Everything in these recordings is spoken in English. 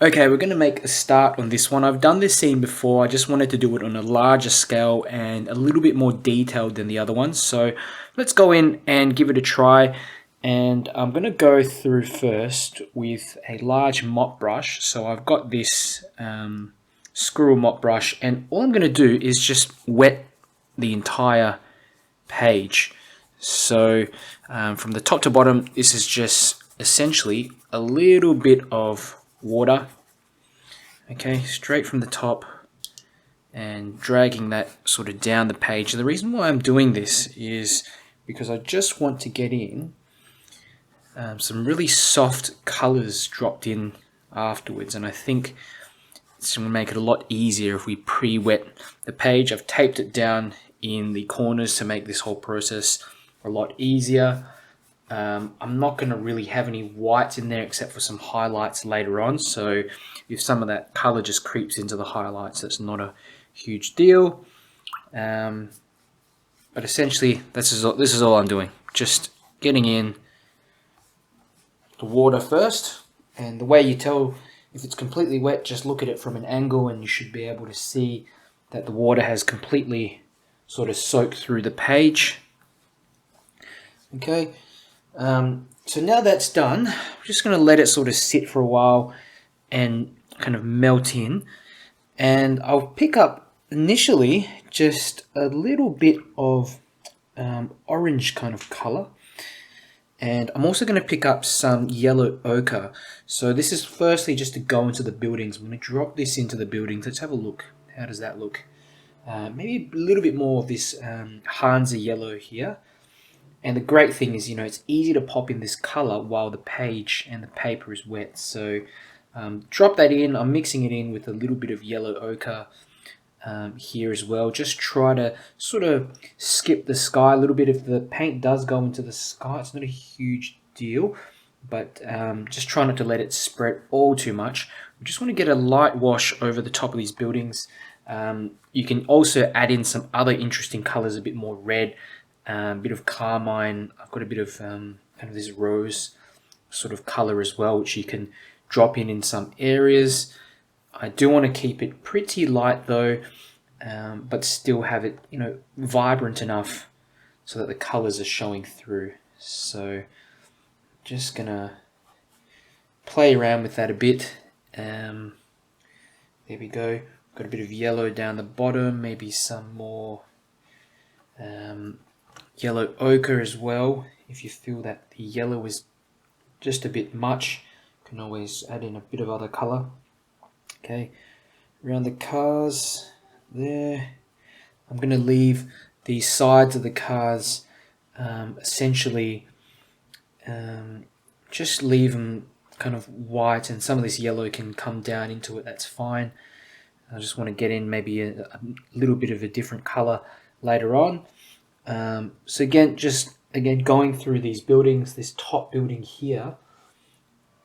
Okay, we're going to make a start on this one. I've done this scene before. I just wanted to do it on a larger scale and a little bit more detailed than the other ones. So let's go in and give it a try. And I'm going to go through first with a large mop brush. So I've got this squirrel mop brush, and all I'm going to do is just wet the entire page. So from the top to bottom, this is just essentially a little bit of water, okay, straight from the top, and dragging that sort of down the page. And the reason why I'm doing this is because I just want to get in some really soft colors dropped in afterwards, and I think it's going to make it a lot easier if we pre-wet the page. I've taped it down in the corners to make this whole process a lot easier. I'm not going to really have any whites in there except for some highlights later on, so if some of that color just creeps into the highlights, that's not a huge deal. But essentially this is all I'm doing, just getting in the water first. And the way you tell if it's completely wet, just look at it from an angle and you should be able to see that the water has completely sort of soaked through the page. Okay. So now that's done, I'm just going to let it sort of sit for a while and kind of melt in. And I'll pick up initially just a little bit of orange kind of color. And I'm also going to pick up some yellow ochre. So this is firstly just to go into the buildings. I'm going to drop this into the buildings. Let's have a look. How does that look? Maybe a little bit more of this 𝗪𝗙𝗔𝗦𝗧𝗔 yellow here. And the great thing is, it's easy to pop in this color while the page and the paper is wet. So drop that in. I'm mixing it in with a little bit of yellow ochre here as well. Just try to sort of skip the sky a little bit. If the paint does go into the sky, it's not a huge deal, but just try not to let it spread all too much. We just want to get a light wash over the top of these buildings. You can also add in some other interesting colors, a bit more red, a bit of carmine. I've got a bit of kind of this rose sort of color as well, which you can drop in some areas. I do want to keep it pretty light though, but still have it, vibrant enough so that the colors are showing through. So just gonna play around with that a bit. There we go. Got a bit of yellow down the bottom, maybe some more yellow ochre as well. If you feel that the yellow is just a bit much, you can always add in a bit of other color. Okay, around the cars there, I'm going to leave the sides of the cars essentially just leave them kind of white, and some of this yellow can come down into it. That's fine. I just want to get in maybe a little bit of a different color later on. So again, going through these buildings, this top building here,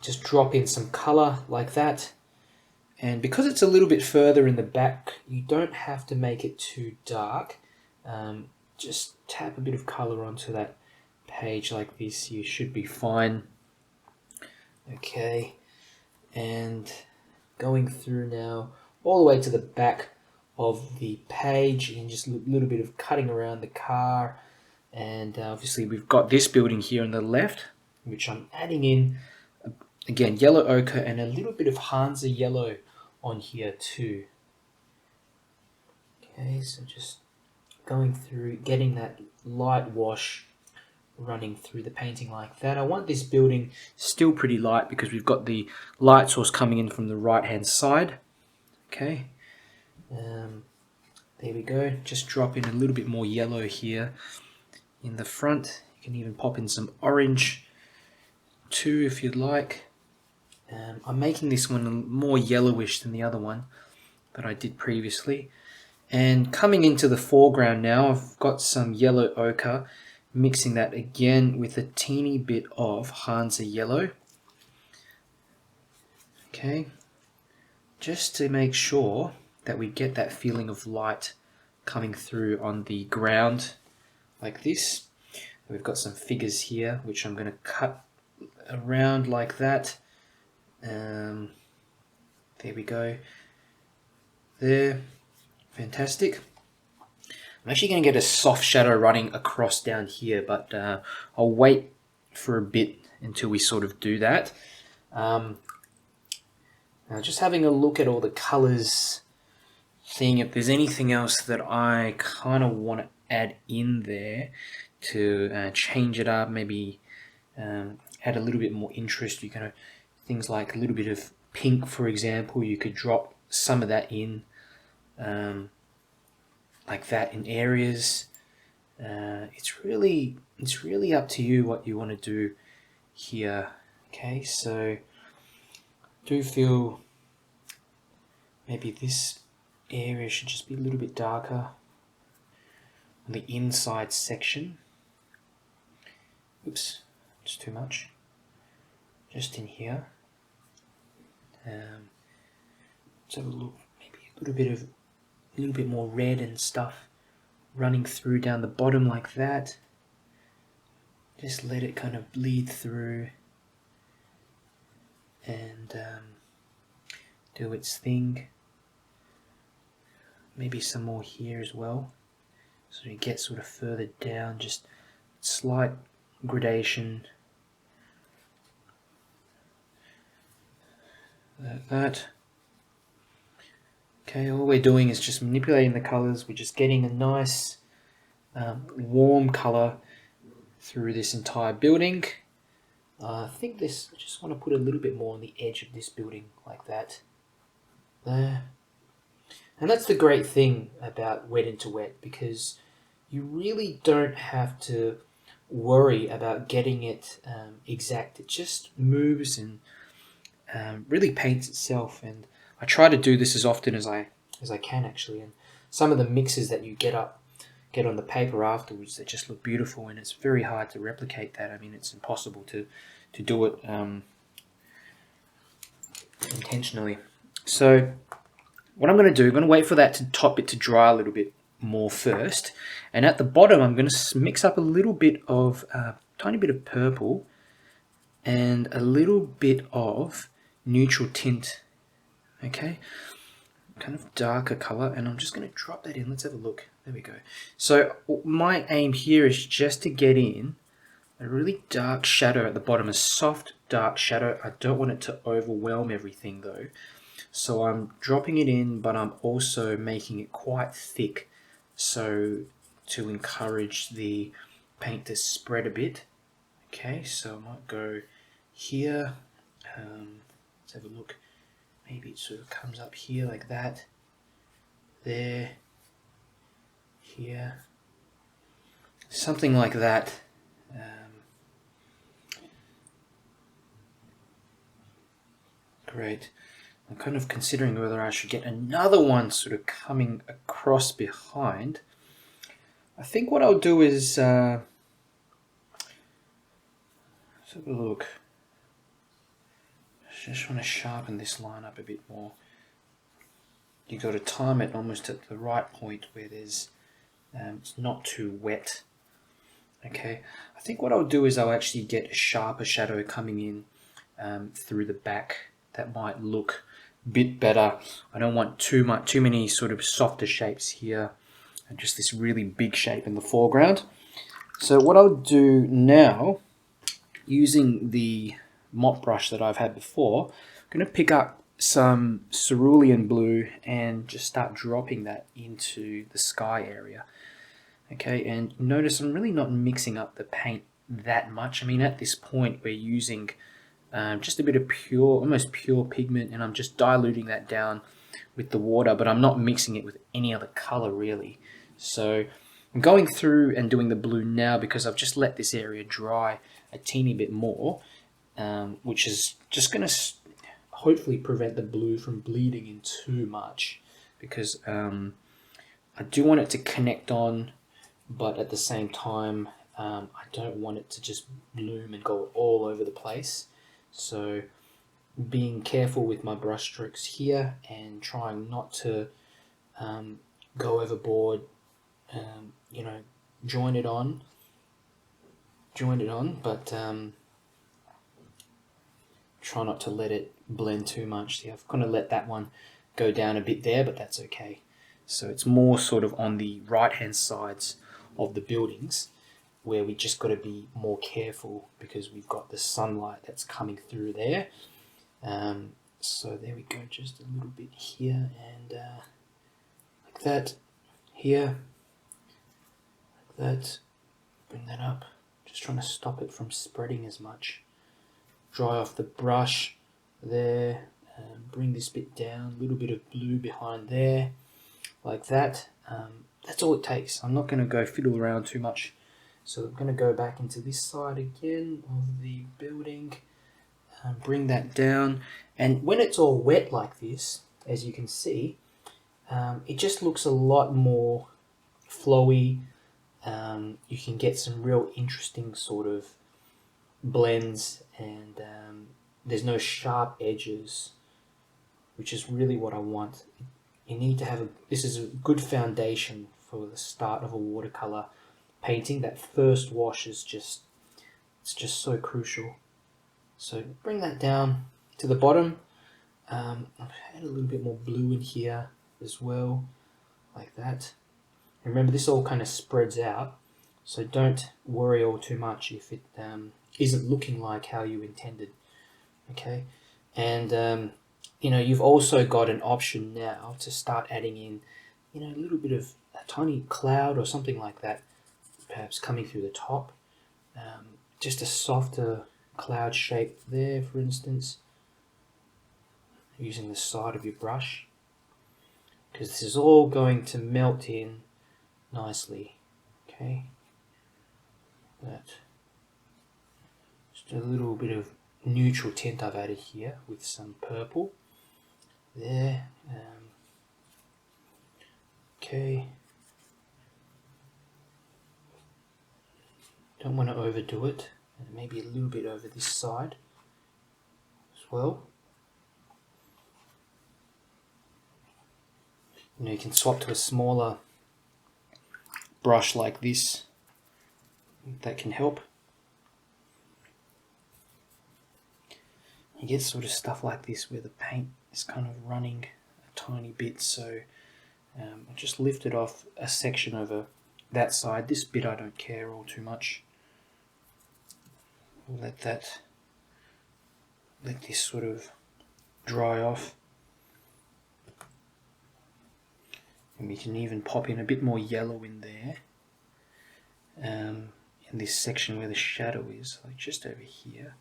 just drop in some color like that. And because it's a little bit further in the back, you don't have to make it too dark. Just tap a bit of color onto that page like this. You should be fine. Okay, and going through now all the way to the back of the page, and just a little bit of cutting around the car. And obviously we've got this building here on the left, which I'm adding in again yellow ochre and a little bit of 𝗪𝗙𝗪𝗧𝗔 yellow on here too. Okay, so just going through, getting that light wash running through the painting like that. I want this building still pretty light because we've got the light source coming in from the right hand side. Okay, there we go. Just drop in a little bit more yellow here in the front. You can even pop in some orange too if you'd like. I'm making this one more yellowish than the other one that I did previously. And coming into the foreground now, I've got some yellow ochre, mixing that again with a teeny bit of 𝗪𝗪𝗪𝗧𝗔 yellow. Okay, just to make sure that we get that feeling of light coming through on the ground like this. We've got some figures here which I'm going to cut around like that. There we go. There. Fantastic. I'm actually going to get a soft shadow running across down here, but I'll wait for a bit until we sort of do that. Now just having a look at all the colors, seeing if there's anything else that I kind of want to add in there to change it up, maybe add a little bit more interest. You can things like a little bit of pink, for example. You could drop some of that in like that in areas. It's really up to you what you want to do here. Okay, so do feel maybe this area should just be a little bit darker on the inside section. Oops, just too much. Just in here. Let's have a look. Maybe a little bit more red and stuff running through down the bottom like that. Just let it kind of bleed through and do its thing. Maybe some more here as well, so you get sort of further down, just slight gradation like that. Okay, all we're doing is just manipulating the colors. We're just getting a nice warm color through this entire building. I think I just want to put a little bit more on the edge of this building like that. There. And that's the great thing about wet into wet, because you really don't have to worry about getting it exact. It just moves and really paints itself. And I try to do this as often as I can, actually. And some of the mixes that you get on the paper afterwards, they just look beautiful, and it's very hard to replicate that. I mean, it's impossible to do it intentionally. So what I'm going to do, I'm going to wait for that top bit to dry a little bit more first, and at the bottom I'm going to mix up a little bit of tiny bit of purple and a little bit of neutral tint. Okay, kind of darker color, and I'm just going to drop that in. Let's have a look. There we go. So my aim here is just to get in a really dark shadow at the bottom, a soft dark shadow. I don't want it to overwhelm everything though. So I'm dropping it in, but I'm also making it quite thick, so to encourage the paint to spread a bit. Okay, so I might go here. Let's have a look. Maybe it sort of comes up here like that. There. Here. Something like that. Great. I'm kind of considering whether I should get another one sort of coming across behind. I think what I'll do is let's have a look. I just want to sharpen this line up a bit more. You've got to time it almost at the right point where there's it's not too wet. Okay, I think what I'll do is I'll actually get a sharper shadow coming in through the back. That might look a bit better. I don't want too many sort of softer shapes here, and just this really big shape in the foreground. So what I'll do now, using the mop brush that I've had before, I'm going to pick up some cerulean blue and just start dropping that into the sky area. Okay, and notice I'm really not mixing up the paint that much. I mean, at this point we're using just a bit of pure, almost pure pigment, and I'm just diluting that down with the water, but I'm not mixing it with any other color really. So I'm going through and doing the blue now because I've just let this area dry a teeny bit more, which is just going to hopefully prevent the blue from bleeding in too much, because I do want it to connect on, but at the same time I don't want it to just bloom and go all over the place. So being careful with my brush strokes here and trying not to go overboard, you know, join it on, but try not to let it blend too much. See, I've kind of let that one go down a bit there, but that's okay. So it's more sort of on the right hand sides of the buildings where we just got to be more careful because we've got the sunlight that's coming through there. So there we go, just a little bit here and like that, here, like that, bring that up, just trying to stop it from spreading as much. Dry off the brush there, bring this bit down, a little bit of blue behind there, like that. That's all it takes. I'm not going to go fiddle around too much. So I'm going to go back into this side again of the building, bring that down. And when it's all wet like this, as you can see, it just looks a lot more flowy. You can get some real interesting sort of blends, and there's no sharp edges, which is really what I want. You need to have this is a good foundation for the start of a watercolor painting. That first wash is just so crucial. So bring that down to the bottom. I've had a little bit more blue in here as well, like that. Remember, this all kind of spreads out, so don't worry all too much if it isn't looking like how you intended. Okay, and you know, you've also got an option now to start adding in, you know, a little bit of a tiny cloud or something like that, perhaps coming through the top. Just a softer cloud shape there, for instance, using the side of your brush, because this is all going to melt in nicely. Okay, that just a little bit of neutral tint I've added here with some purple there. Okay, don't want to overdo it, and maybe a little bit over this side as well. You know, you can swap to a smaller brush like this. That can help. You get sort of stuff like this where the paint is kind of running a tiny bit, so I'll just lift it off a section over that side. This bit I don't care all too much. We'll let this sort of dry off. And we can even pop in a bit more yellow in there, in this section where the shadow is, like just over here,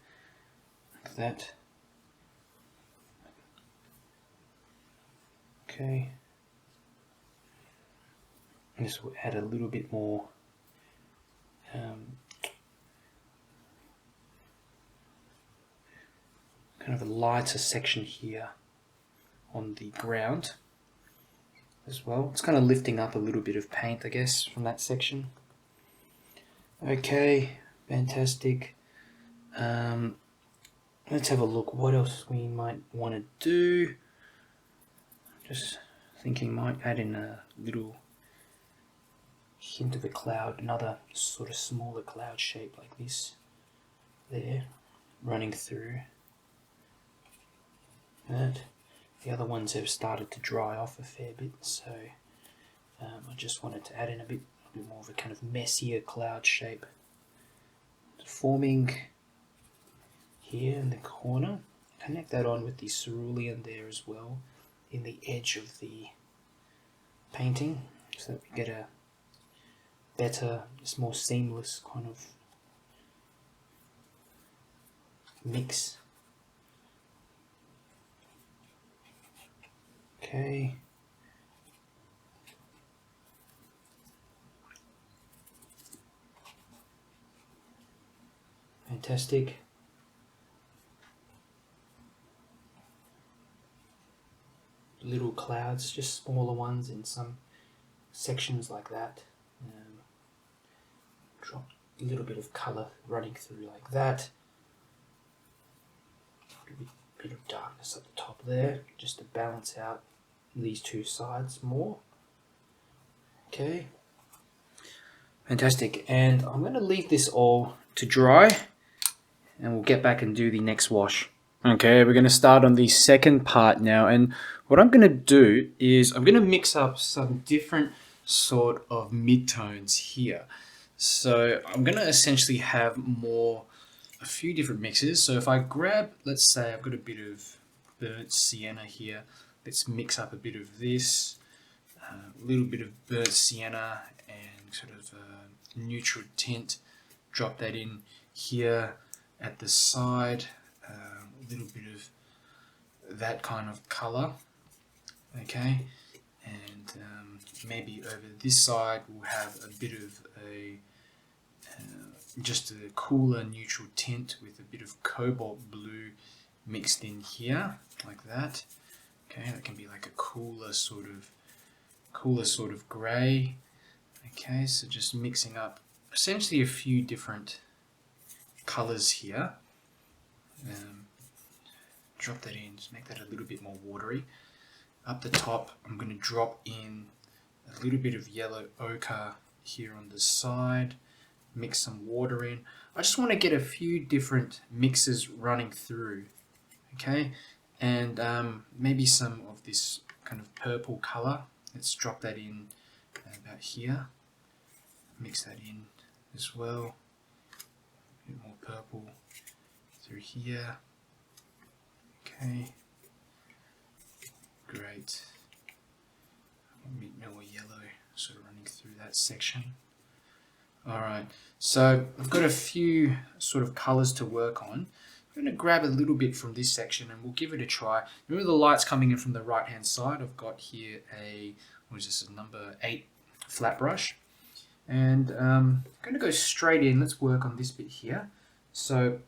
like that. Okay, and this will add a little bit more kind of a lighter section here on the ground as well. It's kind of lifting up a little bit of paint, I guess, from that section. Okay, fantastic. Let's have a look what else we might want to do. Just thinking might add in a little hint of a cloud, another sort of smaller cloud shape like this there, running through that. The other ones have started to dry off a fair bit, so I just wanted to add in a bit more of a kind of messier cloud shape, forming here in the corner. Connect that on with the cerulean there as well in the edge of the painting, so that we get a better, just more seamless kind of mix. Okay. Fantastic. Little clouds, just smaller ones in some sections like that. Drop a little bit of colour running through like that. A bit of darkness at the top there, just to balance out these two sides more. Okay. Fantastic. And I'm going to leave this all to dry, and we'll get back and do the next wash. Okay, we're going to start on the second part now, and what I'm going to do is I'm going to mix up some different sort of midtones here. So I'm going to essentially have a few different mixes. So if I grab, let's say I've got a bit of burnt sienna here, let's mix up a bit of this, a little bit of burnt sienna and sort of a neutral tint, drop that in here at the side. A little bit of that kind of color, okay, and maybe over this side we'll have a bit of just a cooler neutral tint with a bit of cobalt blue mixed in here, like that. Okay, that can be like a cooler sort of grey. Okay, so just mixing up essentially a few different colors here. Drop that in, just make that a little bit more watery. Up the top, I'm going to drop in a little bit of yellow ochre here on the side, mix some water in. I just want to get a few different mixes running through, okay? And maybe some of this kind of purple color. Let's drop that in about here. Mix that in as well. A bit more purple through here. Okay, great. A bit more yellow sort of running through that section. Alright, so I've got a few sort of colours to work on. I'm going to grab a little bit from this section and we'll give it a try. Remember the light's coming in from the right hand side. I've got here a number 8 flat brush. And I'm going to go straight in. Let's work on this bit here. So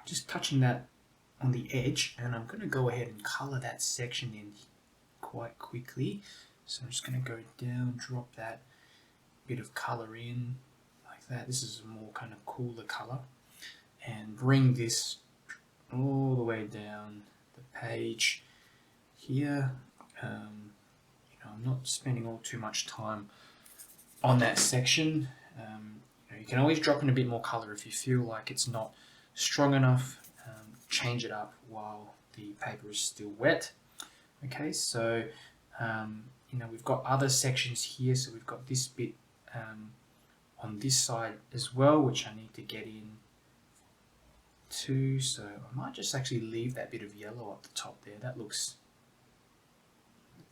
just touching that on the edge, and I'm going to go ahead and colour that section in quite quickly. So I'm just going to go down, drop that bit of colour in like that. This is a more kind of cooler colour, and bring this all the way down the page here. I'm not spending all too much time on that section. You can always drop in a bit more colour if you feel like it's not strong enough. Change it up while the paper is still wet. Okay, so we've got other sections here. So we've got this bit on this side as well, which I need to get in too. So I might just actually leave that bit of yellow up the top there. That looks,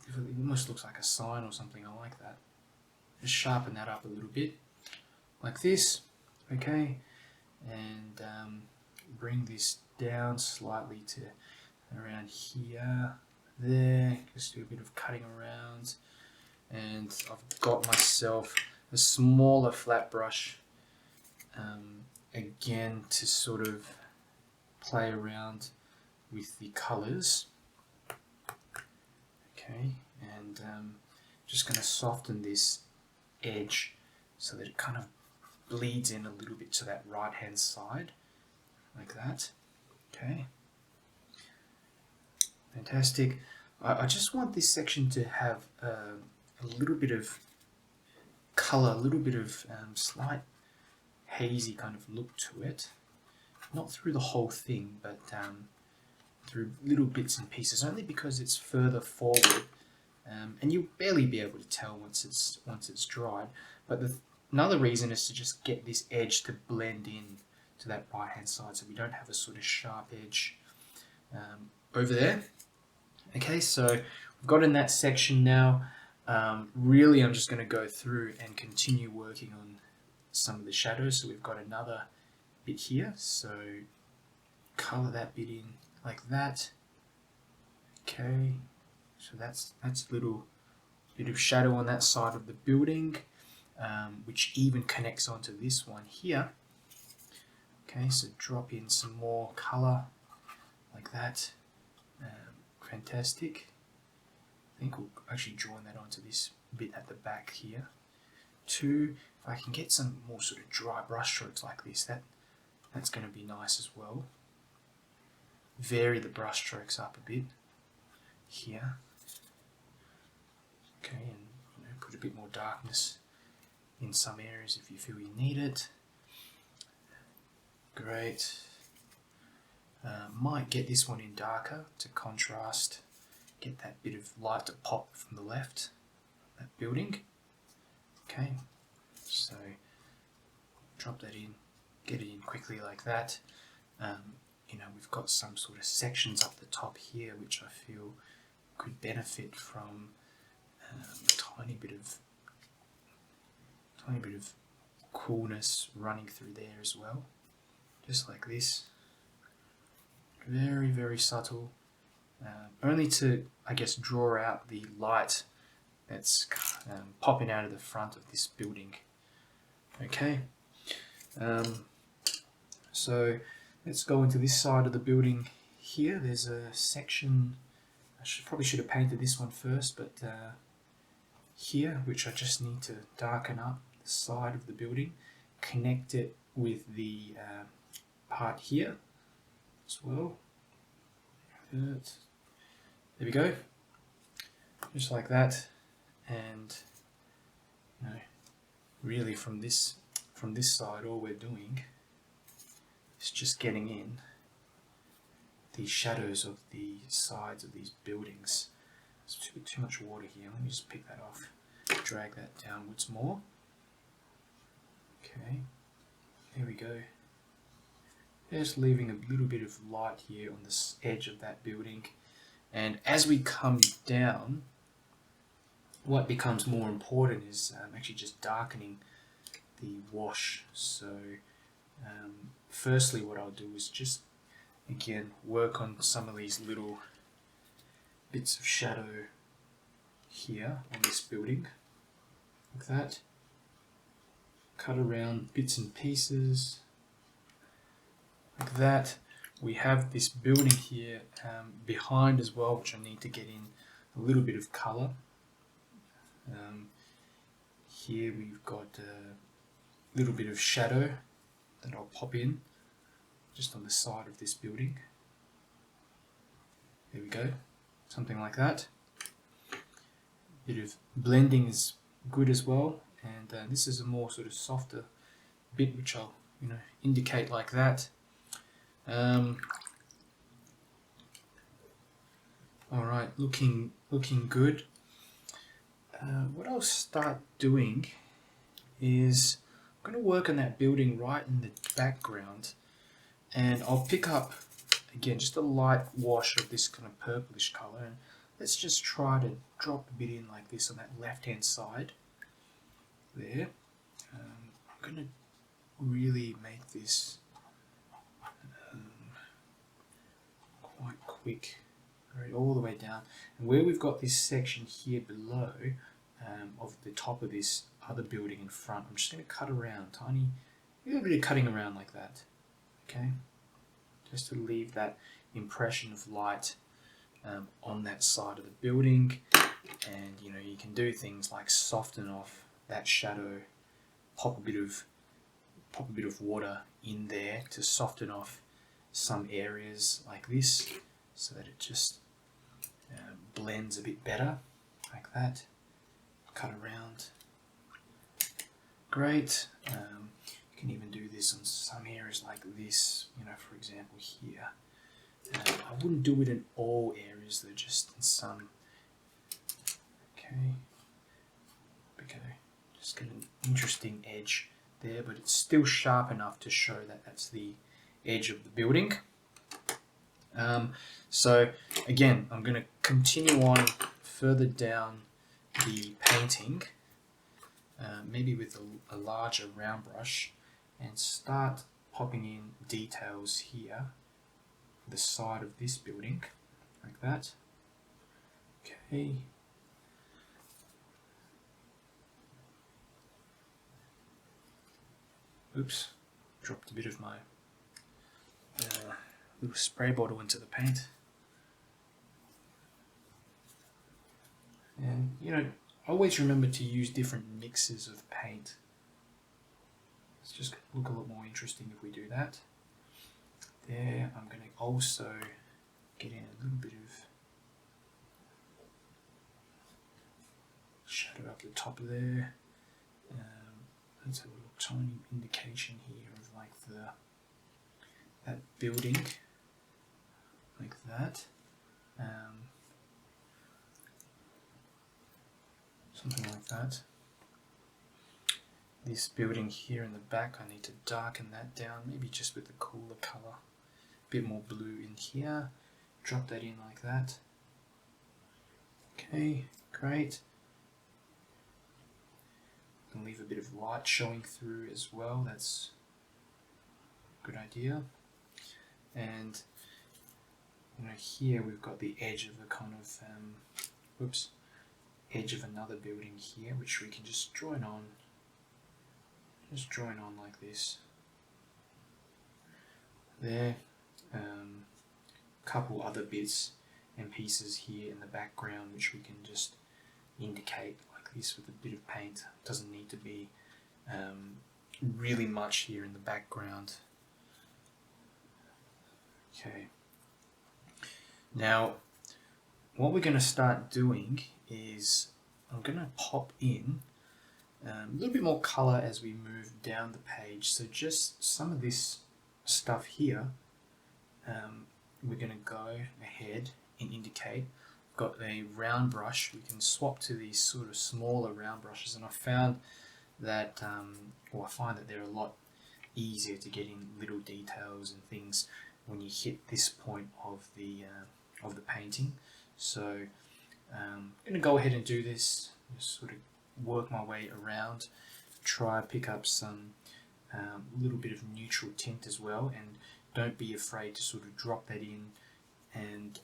it almost looks like a sign or something. I like that. Just sharpen that up a little bit, like this. Okay, and bring this down slightly to around here, there. Just do a bit of cutting around, and I've got myself a smaller flat brush again to sort of play around with the colors. Okay, and just going to soften this edge so that it kind of bleeds in a little bit to that right hand side, like that. Okay, fantastic. I just want this section to have a little bit of colour, a little bit of slight hazy kind of look to it. Not through the whole thing, but through little bits and pieces, only because it's further forward, and you'll barely be able to tell once it's dried. But another reason is to just get this edge to blend in to that right hand side, so we don't have a sort of sharp edge over there. Okay, so we've got in that section now. Really, I'm just going to go through and continue working on some of the shadows. So we've got another bit here, so color that bit in like that. Okay, so that's a little bit of shadow on that side of the building, which even connects onto this one here. Okay, so drop in some more color like that. Fantastic. I think we'll actually join that onto this bit at the back here too. If I can get some more sort of dry brush strokes like this, that's going to be nice as well. Vary the brush strokes up a bit here. Okay, and put a bit more darkness in some areas if you feel you need it. Great. Might get this one in darker to contrast, get that bit of light to pop from the left, that building. Okay, so drop that in, get it in quickly like that. You know, we've got some sort of sections up the top here which I feel could benefit from a tiny bit of coolness running through there as well, just like this. Very, very subtle, only to, I guess, draw out the light that's popping out of the front of this building. Okay, so let's go into this side of the building here. There's a section, probably should have painted this one first, but here, which I just need to darken up the side of the building, connect it with the part here as well. There we go, just like that. And you know, really from this side, all we're doing is just getting in the shadows of the sides of these buildings. There's too much water here. Let me just pick that off, drag that downwards more. Okay, there we go. Just leaving a little bit of light here on this edge of that building. And as we come down, what becomes more important is actually just darkening the wash. So firstly, what I'll do is just again work on some of these little bits of shadow here on this building, like that. Cut around bits and pieces like that. We have this building here behind as well, which I need to get in a little bit of colour. Here we've got a little bit of shadow that I'll pop in just on the side of this building. There we go, something like that. Bit of blending is good as well, and this is a more sort of softer bit which I'll indicate like that. Alright, looking good. What I'll start doing is I'm going to work on that building right in the background, and I'll pick up again just a light wash of this kind of purplish colour, and let's just try to drop a bit in like this on that left hand side there. I'm going to really make this quite quick, right, all the way down. And where we've got this section here below of the top of this other building in front, I'm just going to cut around, tiny little bit of cutting around like that, okay, just to leave that impression of light on that side of the building. And you can do things like soften off that shadow, pop a bit of water in there to soften off some areas like this, so that it just blends a bit better, like that. Cut around. Great. You can even do this on some areas like this, for example here. I wouldn't do it in all areas though, just in some. Okay. Just get an interesting edge there, but it's still sharp enough to show that that's the edge of the building. So again, I'm going to continue on further down the painting, maybe with a larger round brush, and start popping in details here, the side of this building, like that. Okay. Oops, dropped a bit of my little spray bottle into the paint. And always remember to use different mixes of paint. It's just going to look a lot more interesting if we do that. There, I'm going to also get in a little bit of shadow up the top of there. Let's have a little tiny indication here of like that building. like that. Something like that. This building here in the back, I need to darken that down, maybe just with a cooler colour. A bit more blue in here. Drop that in like that. Okay, great. Can leave a bit of light showing through as well. That's a good idea. And here we've got the edge of a kind of edge of another building here, which we can just join on. Just join on like this. There. Couple other bits and pieces here in the background, which we can just indicate like this with a bit of paint. It doesn't need to be really much here in the background. Okay. Now, what we're going to start doing is I'm going to pop in a little bit more colour as we move down the page. So just some of this stuff here, we're going to go ahead and indicate. I've got a round brush. We can swap to these sort of smaller round brushes, and I found that, I find that they're a lot easier to get in little details and things when you hit this point of the painting. So I'm going to go ahead and do this, just sort of work my way around, try pick up some little bit of neutral tint as well, and don't be afraid to sort of drop that in and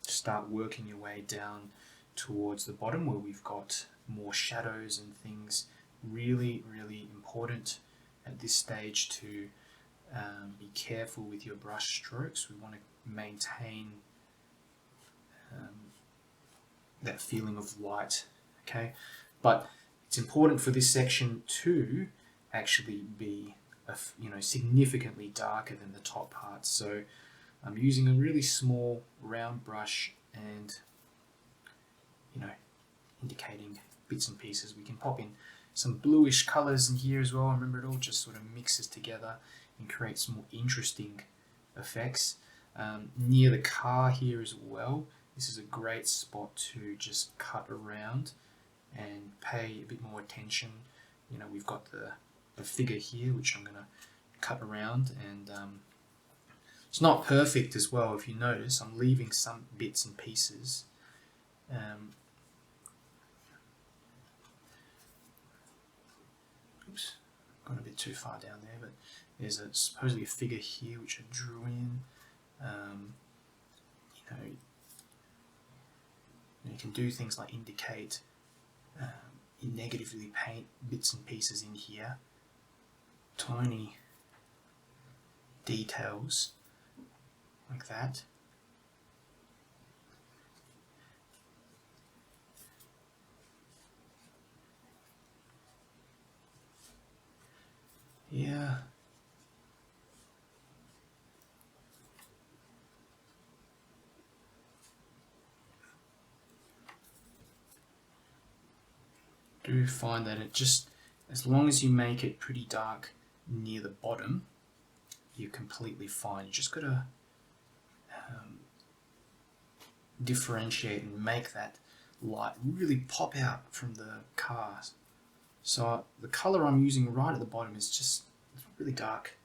start working your way down towards the bottom where we've got more shadows and things. Really, really important at this stage to be careful with your brush strokes. We want to maintain that feeling of light, okay? But it's important for this section to actually be significantly darker than the top part. So I'm using a really small round brush and indicating bits and pieces. We can pop in some bluish colours in here as well. Remember, it all just sort of mixes together and creates more interesting effects. Near the car here as well, this is a great spot to just cut around and pay a bit more attention. We've got the figure here, which I'm going to cut around, and it's not perfect as well. If you notice, I'm leaving some bits and pieces. Oops, gone a bit too far down there, but there's supposedly a figure here which I drew in. You can do things like indicate, negatively paint bits and pieces in here, tiny details like that. Yeah. Do find that it just, as long as you make it pretty dark near the bottom, you're completely fine. You just got to differentiate and make that light really pop out from the cars. So the colour I'm using right at the bottom is just really dark.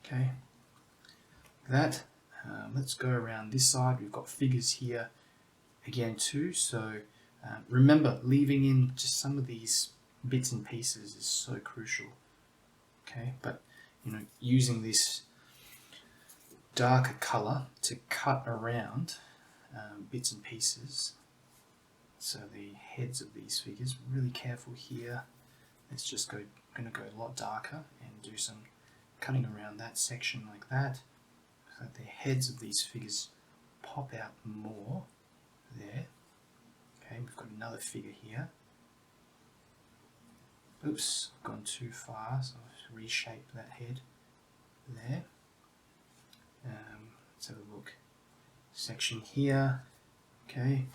Okay, that. Let's go around this side. We've got figures here again too. So remember, leaving in just some of these bits and pieces is so crucial. Okay, but using this darker colour to cut around bits and pieces. So the heads of these figures, really careful here. Let's just going to go a lot darker and do some cutting around that section like that, so that the heads of these figures pop out more there. Okay, we've got another figure here. Oops, I've gone too far, so I'll reshape that head there. Let's have a look. Section here, okay.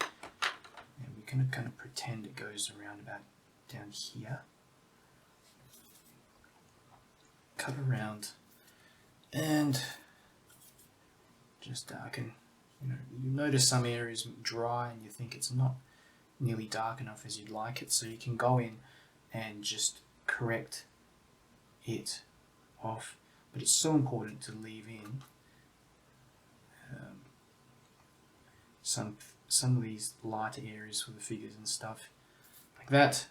And we're going to kind of pretend it goes around about down here. Cut around and just darken. You notice some areas dry and you think it's not nearly dark enough as you'd like it, so you can go in and just correct it off. But it's so important to leave in some of these lighter areas for the figures and stuff like that.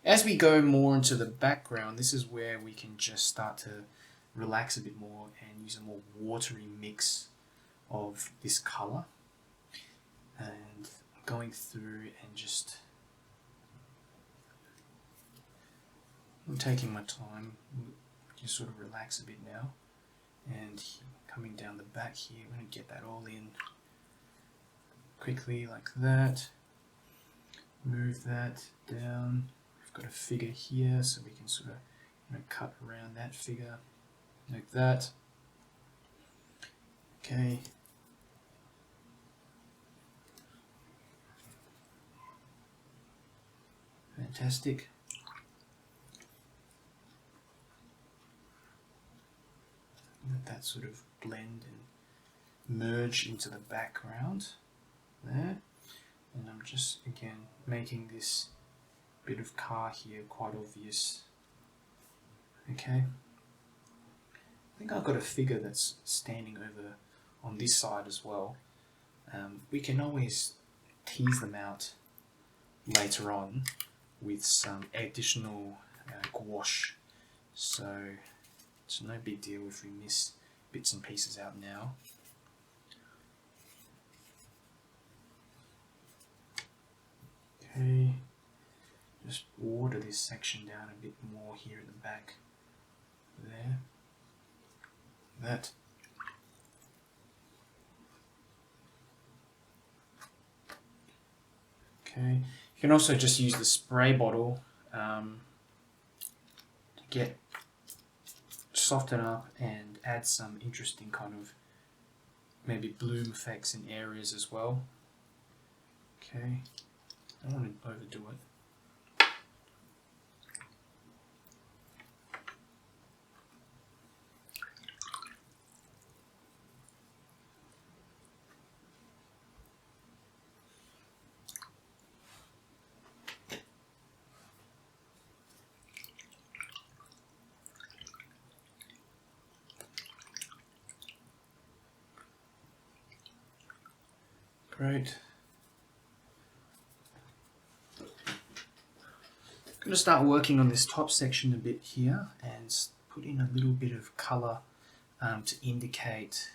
As we go more into the background, this is where we can just start to relax a bit more and use a more watery mix of this colour. And going through and just taking my time, just sort of relax a bit now. And coming down the back here, I'm going to get that all in quickly like that. Move that down. We've got a figure here, so we can sort of cut around that figure like that. Okay. Fantastic. Let that sort of blend and merge into the background there. And I'm just again making this bit of car here quite obvious. Okay. I think I've got a figure that's standing over on this side as well. We can always tease them out later on with some additional gouache, so it's no big deal if we miss bits and pieces out now. Okay, just water this section down a bit more here at the back there. That. Okay, you can also just use the spray bottle to soften up and add some interesting kind of maybe bloom effects in areas as well. Okay, I don't want to overdo it. Great. I'm going to start working on this top section a bit here and put in a little bit of colour to indicate,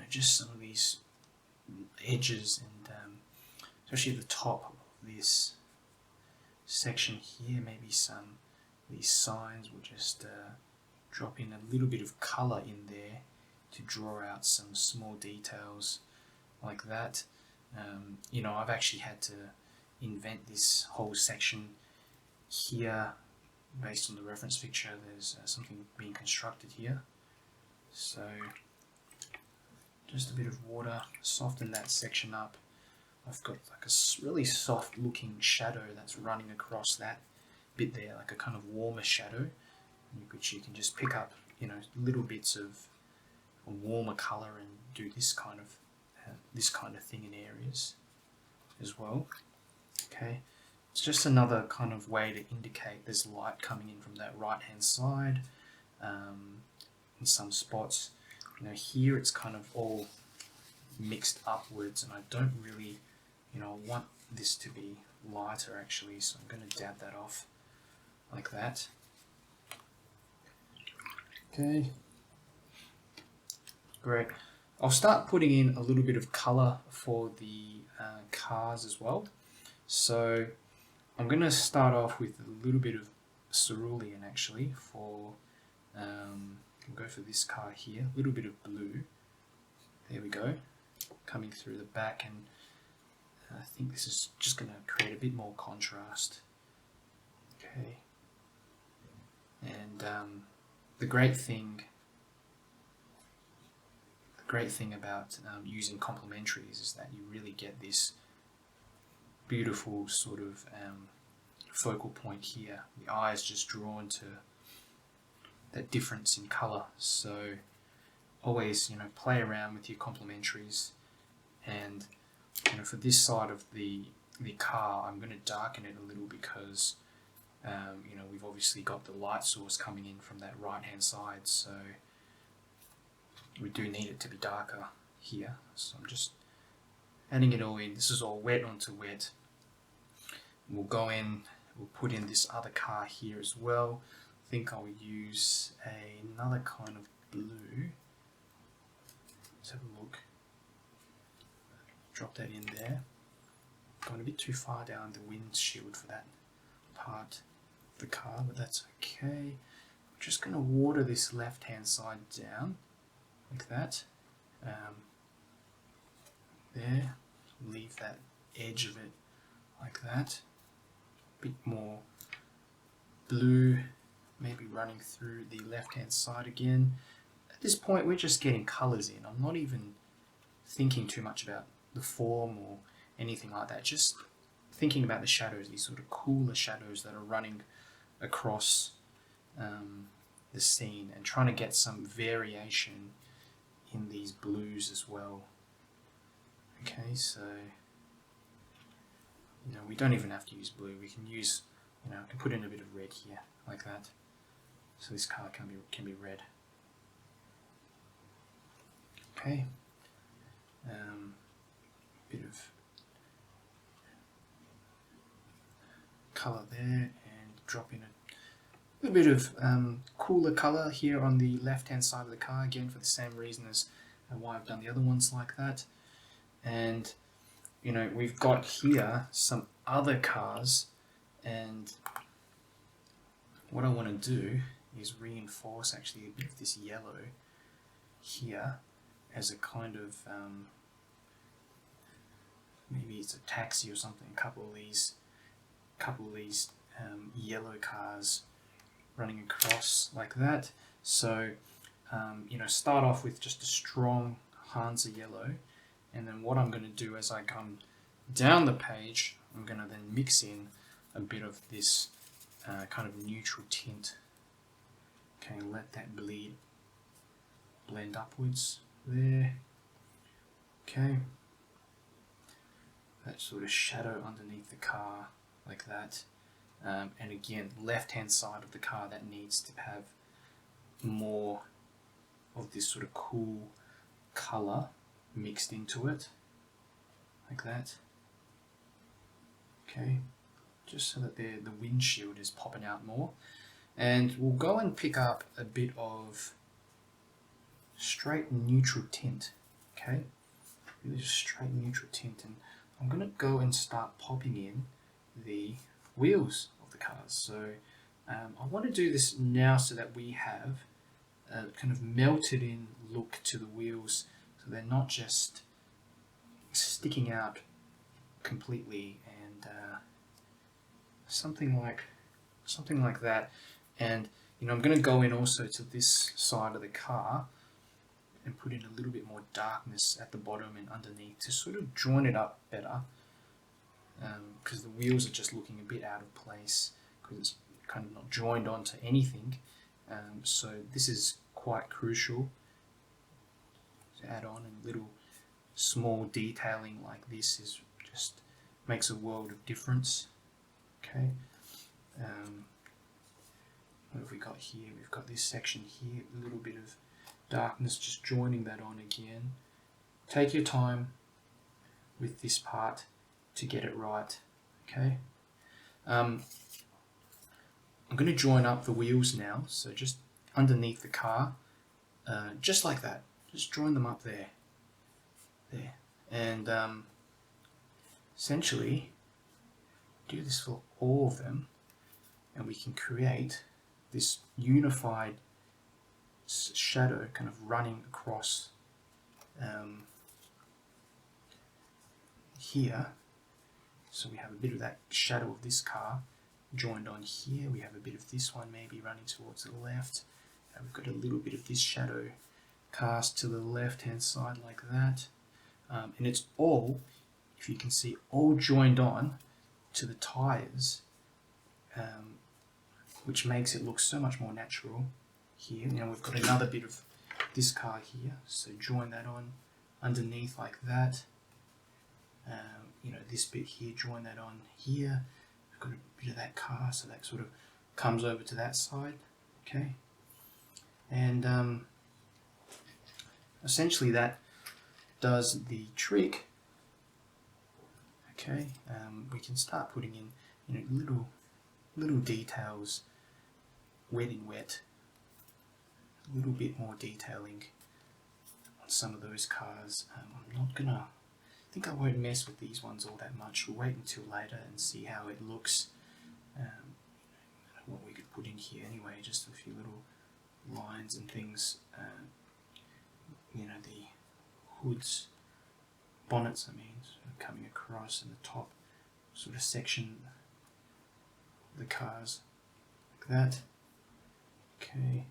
just some of these edges and especially the top of this section here. Maybe some of these signs will just drop in a little bit of colour in there to draw out some small details like that. I've actually had to invent this whole section here based on the reference picture. There's something being constructed here, so just a bit of water, soften that section up. I've got like a really soft looking shadow that's running across that bit there, like a kind of warmer shadow, which you can just pick up little bits of a warmer colour and do this kind of thing in areas as well. Okay, it's just another kind of way to indicate there's light coming in from that right hand side in some spots. Here it's kind of all mixed upwards, and I don't really want this to be lighter actually, so I'm going to dab that off like that. Okay, great. I'll start putting in a little bit of colour for the cars as well. So I'm going to start off with a little bit of cerulean actually for, we'll go for this car here, a little bit of blue. There we go, coming through the back, and I think this is just going to create a bit more contrast. Okay, and the great thing about using complementaries is that you really get this beautiful sort of focal point here. The eye is just drawn to that difference in colour. So always, play around with your complementaries. And for this side of the car, I'm going to darken it a little because we've obviously got the light source coming in from that right hand side, so we do need it to be darker here. So I'm just adding it all in. This is all wet onto wet. We'll go in, we'll put in this other car here as well. I think I'll use another kind of blue. Let's have a look. Drop that in there. Going a bit too far down the windshield for that part of the car, but that's okay. I'm just going to water this left hand side down like that. There. Leave that edge of it like that. A bit more blue, maybe running through the left hand side again. At this point we're just getting colours in. I'm not even thinking too much about the form or anything like that, just thinking about the shadows, these sort of cooler shadows that are running across the scene, and trying to get some variation in these blues as well. Okay, so we don't even have to use blue. We can use, I can put in a bit of red here like that, so this car can be red. Okay, bit of colour there, and drop in a little bit of cooler colour here on the left hand side of the car, again for the same reason as why I've done the other ones like that. And we've got here some other cars, and what I want to do is reinforce actually a bit of this yellow here as a kind of maybe it's a taxi or something. A couple of these yellow cars running across like that. So start off with just a strong 𝗠𝗘𝗙𝗦𝗧𝗘 yellow, and then what I'm going to do as I come down the page, I'm going to then mix in a bit of this kind of neutral tint. Okay, let that blend upwards there. Okay, that sort of shadow underneath the car like that. And again, left hand side of the car, that needs to have more of this sort of cool colour mixed into it like that. Okay, just so that the windshield is popping out more. And we'll go and pick up a bit of straight neutral tint. Okay, really just straight neutral tint, and I'm going to go and start popping in the wheels of the cars. So I want to do this now so that we have a kind of melted in look to the wheels, so they're not just sticking out completely, and something like that. And I'm going to go in also to this side of the car and put in a little bit more darkness at the bottom and underneath to sort of join it up better, because the wheels are just looking a bit out of place because it's kind of not joined onto anything. So this is quite crucial to add on, and little small detailing like this is just makes a world of difference. Okay, what have we got here? We've got this section here, a little bit of darkness, just joining that on again. Take your time with this part to get it right. Okay, I'm going to join up the wheels now, so just underneath the car, just like that, just join them up there, and essentially do this for all of them, and we can create this unified shadow kind of running across here. So we have a bit of that shadow of this car joined on here. We have a bit of this one maybe running towards the left, and we've got a little bit of this shadow cast to the left hand side like that. And it's all, if you can see, all joined on to the tyres, which makes it look so much more natural here. Now we've got another bit of this car here, so join that on underneath like that. You know, this bit here, join that on here. We've got a bit of that car, so that sort of comes over to that side. Okay, and essentially that does the trick. Okay, we can start putting in, you know, little details, wet in wet, a little bit more detailing on some of those cars. I'm not gonna, I think I won't mess with these ones all that much. We'll wait until later and see how it looks. What we could put in here anyway, just a few little lines and things. You know, the hoods, bonnets, I mean, sort of coming across in the top sort of section of the cars, like that. Okay,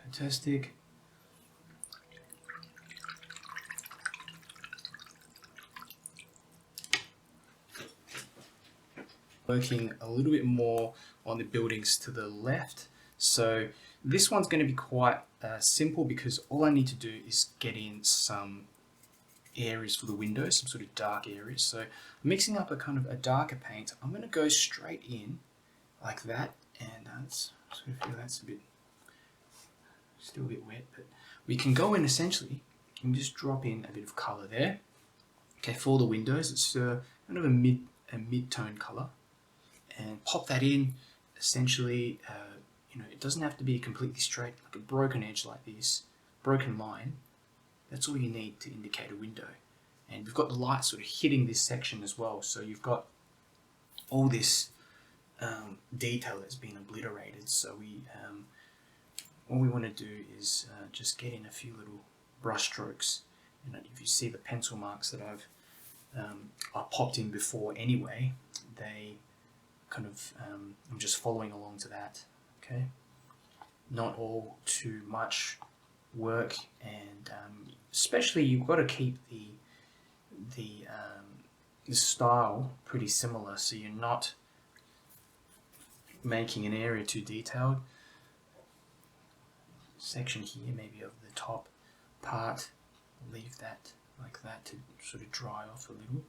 fantastic. Working a little bit more on the buildings to the left. So this one's going to be quite simple, because all I need to do is get in some areas for the windows, some sort of dark areas. So mixing up a kind of a darker paint, I'm going to go straight in like that, and sort of feel that's a bit, still a bit wet, but we can go in essentially and just drop in a bit of colour there. Okay, for the windows, it's kind of a mid-tone colour, and pop that in. Essentially, you know, it doesn't have to be completely straight, like a broken edge like this, broken line. That's all you need to indicate a window. And we've got the light sort of hitting this section as well, so you've got all this detail that's been obliterated. So we, all we want to do is just get in a few little brush strokes. And if you see the pencil marks that I popped in before anyway, they kind of, I'm just following along to that. Okay, not all too much work, and especially you've got to keep the style pretty similar, so you're not making an area too detailed. Section here, maybe of the top part, leave that like that to sort of dry off a little.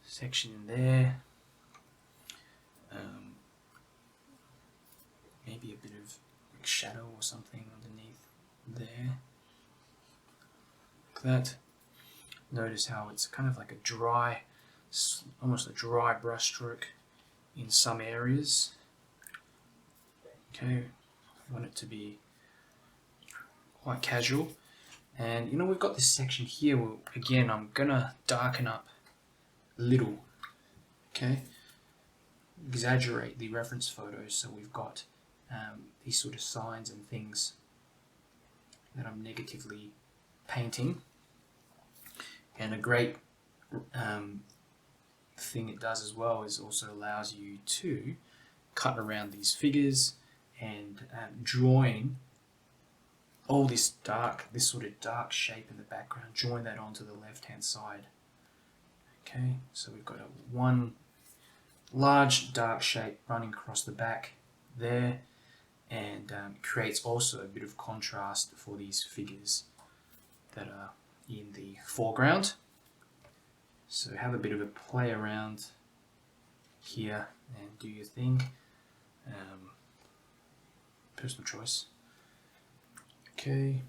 Section in there. Maybe a bit of like shadow or something underneath there, like that. Notice how it's kind of like a dry, almost a dry brush stroke in some areas. Okay, I want it to be quite casual. And you know, we've got this section here where, again, I'm gonna darken up a little. Okay, exaggerate the reference photos, so we've got these sort of signs and things that I'm negatively painting. And a great thing it does as well is also allows you to cut around these figures and join all this sort of dark shape in the background, join that onto the left hand side. Okay, so we've got one large dark shape running across the back there, and creates also a bit of contrast for these figures that are in the foreground. So have a bit of a play around here and do your thing. Personal choice. Okay.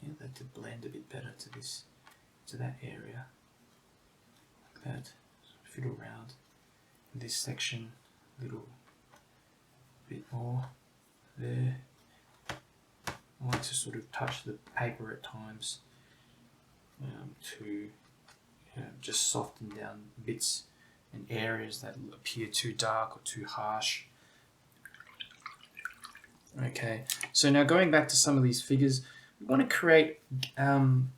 Yeah, that to blend a bit better to this, to that area, like that. So fiddle around in this section, a little bit more there. I like to sort of touch the paper at times to just soften down bits and areas that appear too dark or too harsh. Okay, so now going back to some of these figures, we want to create some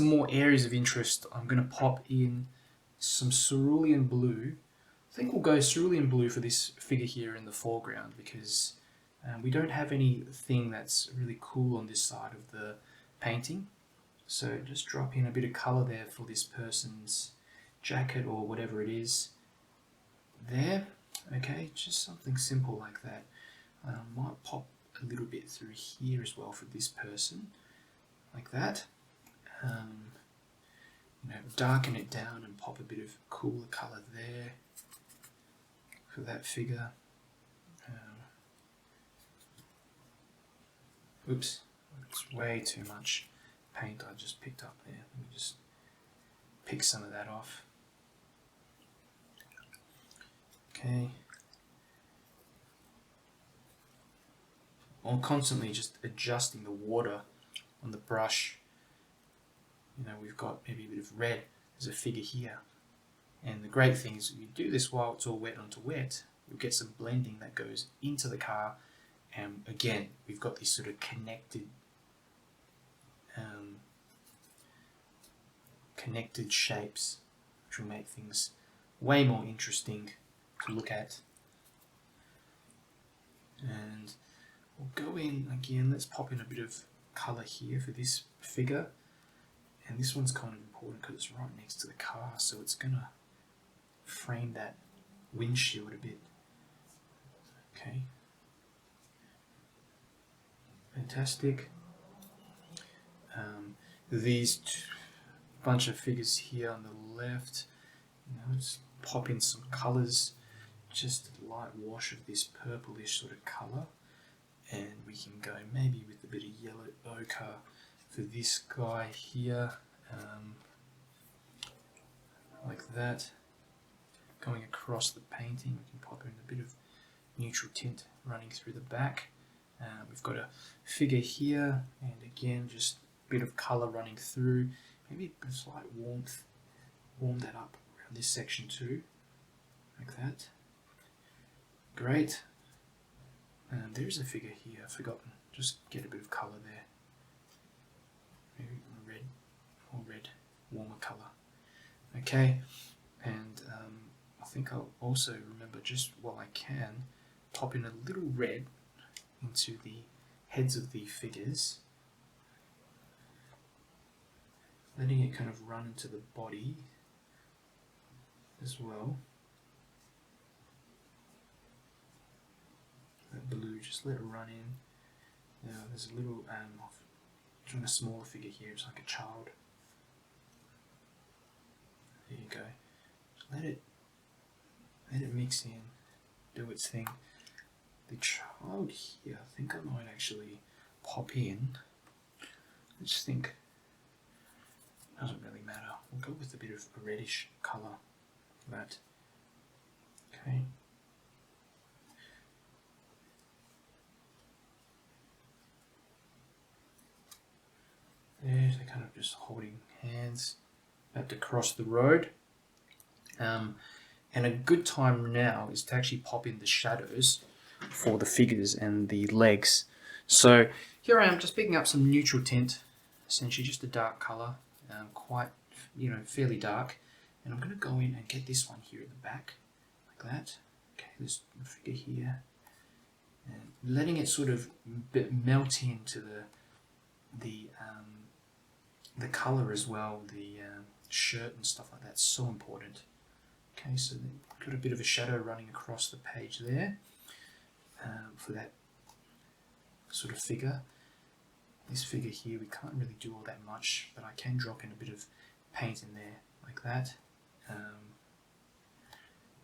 more areas of interest. I'm going to pop in some cerulean blue. I think we'll go cerulean blue for this figure here in the foreground, because we don't have anything that's really cool on this side of the painting. So just drop in a bit of colour there for this person's jacket or whatever it is there. Okay, just something simple like that. Might pop a little bit through here as well for this person, like that. Darken it down and pop a bit of cooler colour there for that figure. Oops, it's way too much paint I just picked up there. Let me just pick some of that off. Okay. I'm constantly just adjusting the water on the brush. We've got maybe a bit of red. There's a figure here. And the great thing is if you do this while it's all wet onto wet, you'll get some blending that goes into the car. And again, we've got these sort of connected shapes, which will make things way more interesting to look at. And we'll go in again, let's pop in a bit of colour here for this figure. And this one's kind of important because it's right next to the car, so it's going to frame that windshield a bit. Okay. Fantastic. These bunch of figures here on the left, let's pop in some colours, just a light wash of this purplish sort of colour, and we can go maybe with a bit of yellow ochre for this guy here, like that. Going across the painting, we can pop in a bit of neutral tint running through the back. We've got a figure here, and again just a bit of colour running through, maybe a slight warmth, warm that up around this section too, like that. Great. And there's a figure here, I've forgotten, just get a bit of colour there, maybe red, or red, warmer colour. Okay, and I think I'll also remember, just while I can, pop in a little red into the heads of the figures, letting it kind of run into the body as well. That blue, just let it run in. Now there's a little, doing a smaller figure here, it's like a child. There you go. Just let it mix in, do its thing. The child here, I think I might actually pop in. Let's think. Doesn't really matter. We'll go with a bit of a reddish colour for that. Okay. There, they're kind of just holding hands, about to cross the road. And a good time now is to actually pop in the shadows for the figures and the legs. So here I am just picking up some neutral tint, essentially just a dark colour, quite, fairly dark. And I'm going to go in and get this one here at the back, like that. Okay, this figure here. And letting it sort of melt into the colour as well, the shirt and stuff like that, so important. Okay, so we've got a bit of a shadow running across the page there for that sort of figure. This figure here, we can't really do all that much, but I can drop in a bit of paint in there, like that.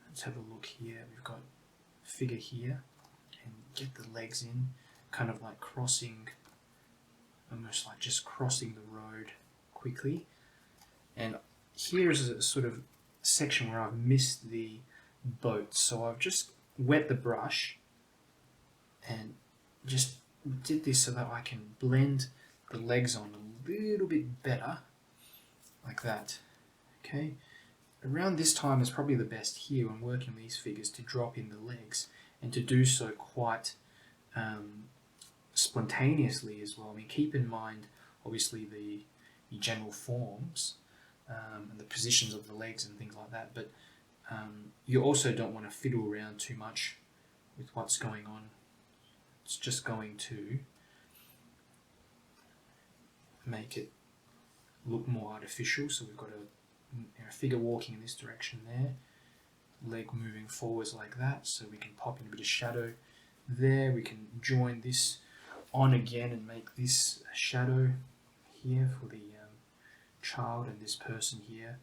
Let's have a look here. We've got a figure here, and get the legs in, kind of like crossing, almost like just crossing the road quickly. And here is a sort of section where I've missed the boat, so I've just wet the brush and just did this so that I can blend the legs on a little bit better, like that. Okay, around this time is probably the best here when working these figures, to drop in the legs and to do so quite spontaneously as well. I mean, keep in mind obviously the general forms and the positions of the legs and things like that, but you also don't want to fiddle around too much with what's going on. It's just going to make it look more artificial. So we've got a figure walking in this direction there, leg moving forwards like that, so we can pop in a bit of shadow there. We can join this on again and make this a shadow here for the child and this person here.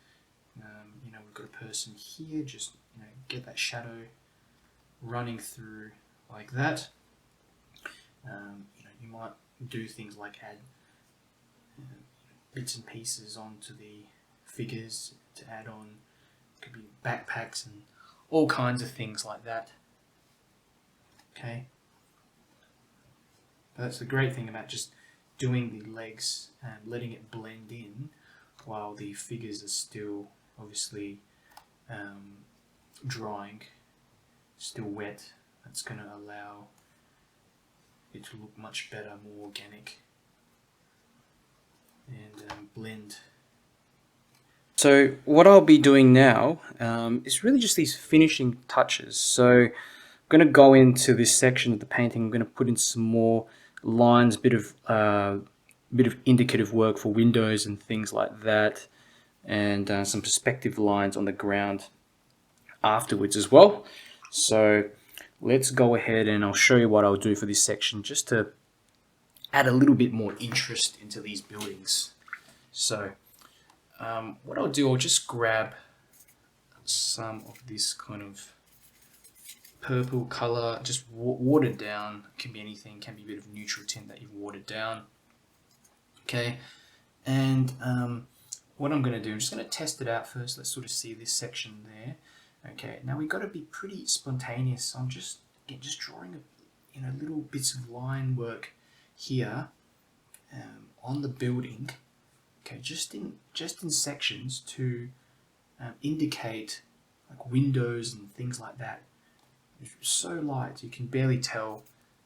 You know, we've got a person here, just, you know, get that shadow running through like that. You know, you might do things like add bits and pieces onto the figures to add on. It could be backpacks and all kinds of things like that. Okay, but that's the great thing about just doing the legs and letting it blend in while the figures are still obviously drying, still wet. That's going to allow it to look much better, more organic, and blend. So what I'll be doing now is really just these finishing touches. So I'm going to go into this section of the painting. I'm going to put in some more lines, bit of indicative work for windows and things like that, and some perspective lines on the ground afterwards as well. So let's go ahead and I'll show you what I'll do for this section, just to add a little bit more interest into these buildings. So what I'll do, I'll just grab some of this kind of purple color, just watered down. It can be anything, can be a bit of neutral tint that you've watered down. Okay, and what I'm going to do, I'm just going to test it out first. Let's sort of see this section there. Okay, now we've got to be pretty spontaneous. So I'm just drawing little bits of line work here on the building. Okay, just in sections to indicate like windows and things like that. It's so light you can barely tell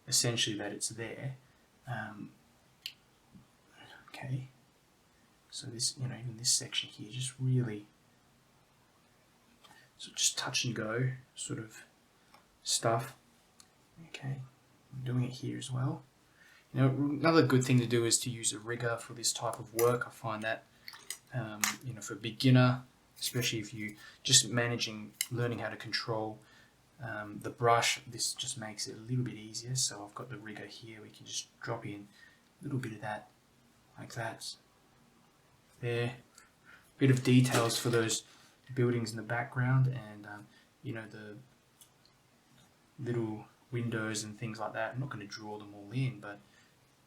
essentially that it's there. Okay, so this, even this section here, just really, so just touch and go sort of stuff. Okay, I'm doing it here as well. Another good thing to do is to use a rigger for this type of work. I find that, for a beginner, especially if you just learning how to control the brush, this just makes it a little bit easier. So I've got the rigger here. We can just drop in a little bit of that, like that. There, bit of details for those buildings in the background, and the little windows and things like that. I'm not going to draw them all in, but